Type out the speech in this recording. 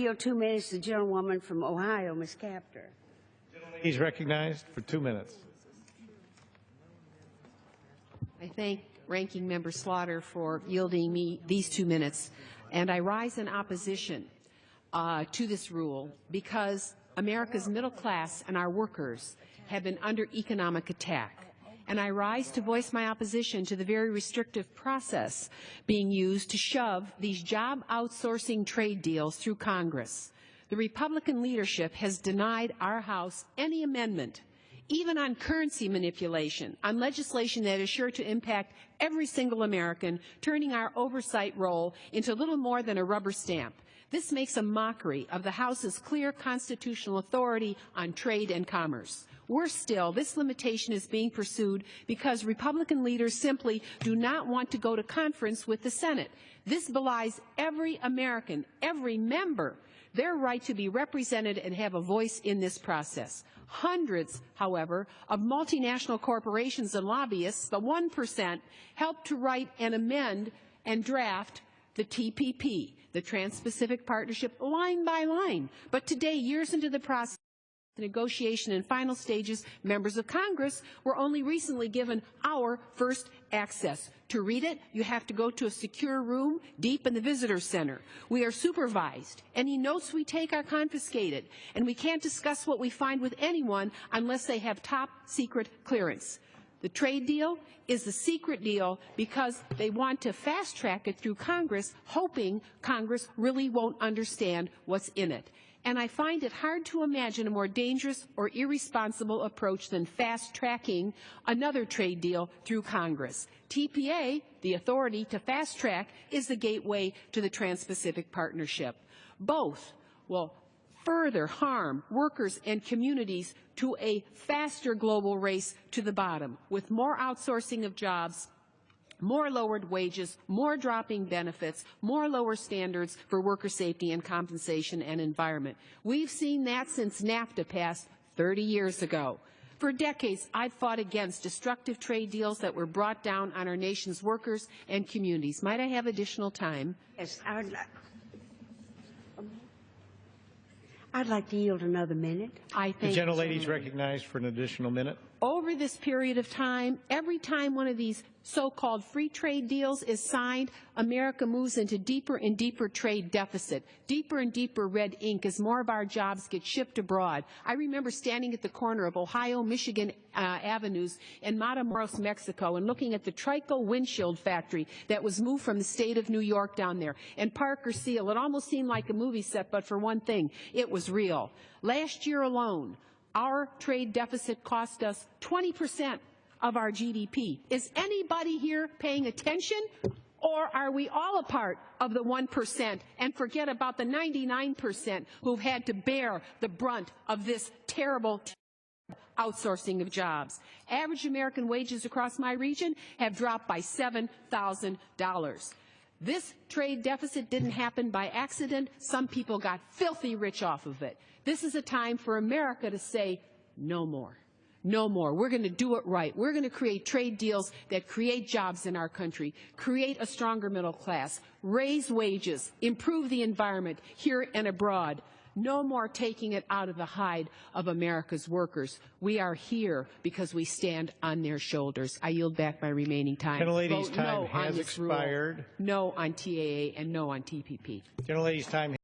Yield 2 minutes, the gentlewoman from Ohio, Ms. Kaptur. He's recognized for 2 minutes. I thank Ranking Member Slaughter for yielding me these 2 minutes, and I rise in opposition to this rule because America's middle class and our workers have been under economic attack. And I rise to voice my opposition to the very restrictive process being used to shove these job outsourcing trade deals through Congress. The Republican leadership has denied our House any amendment, even on currency manipulation, on legislation that is sure to impact every single American, turning our oversight role into little more than a rubber stamp. This makes a mockery of the House's clear constitutional authority on trade and commerce. Worse still, this limitation is being pursued because Republican leaders simply do not want to go to conference with the Senate. This belies every American, every member, their right to be represented and have a voice in this process. Hundreds, however, of multinational corporations and lobbyists, the 1%, helped to write and amend and draft the TPP, the Trans-Pacific Partnership, line by line. But today, years into the process, the negotiation and final stages, members of Congress were only recently given our first access. To read it, you have to go to a secure room deep in the visitor center. We are supervised. Any notes we take are confiscated, and we can't discuss what we find with anyone unless they have top secret clearance. The trade deal is the secret deal because they want to fast track it through Congress, hoping Congress really won't understand what's in it. And I find it hard to imagine a more dangerous or irresponsible approach than fast-tracking another trade deal through Congress. TPA, the authority to fast-track, is the gateway to the Trans-Pacific Partnership. Both will further harm workers and communities to a faster global race to the bottom, with more outsourcing of jobs, more lowered wages, more dropping benefits, more lower standards for worker safety and compensation and environment. We've seen that since NAFTA passed 30 years ago. For decades, I've fought against destructive trade deals that were brought down on our nation's workers and communities. Might I have additional time? Yes, I'd like to yield another minute. The gentlelady is recognized for an additional minute. Over this period of time, every time one of these so-called free trade deals is signed, America moves into deeper and deeper trade deficit, deeper and deeper red ink as more of our jobs get shipped abroad. I remember standing at the corner of Ohio, Michigan avenues in Matamoros, Mexico, and looking at the Trico windshield factory that was moved from the state of New York down there. And Parker Seal, it almost seemed like a movie set, but for one thing, it was real. Last year alone, our trade deficit cost us 20% of our GDP. Is anybody here paying attention, or are we all a part of the 1% and forget about the 99% who've had to bear the brunt of this terrible outsourcing of jobs? Average American wages across my region have dropped by $7,000. This trade deficit didn't happen by accident. Some people got filthy rich off of it. This is a time for America to say, no more. No more. We're going to do it right. We're going to create trade deals that create jobs in our country, create a stronger middle class, raise wages, improve the environment here and abroad. No more taking it out of the hide of America's workers. We are here because we stand on their shoulders. I yield back my remaining time. Gentlelady's time has expired. No on TAA and no on TPP. Gentlelady's time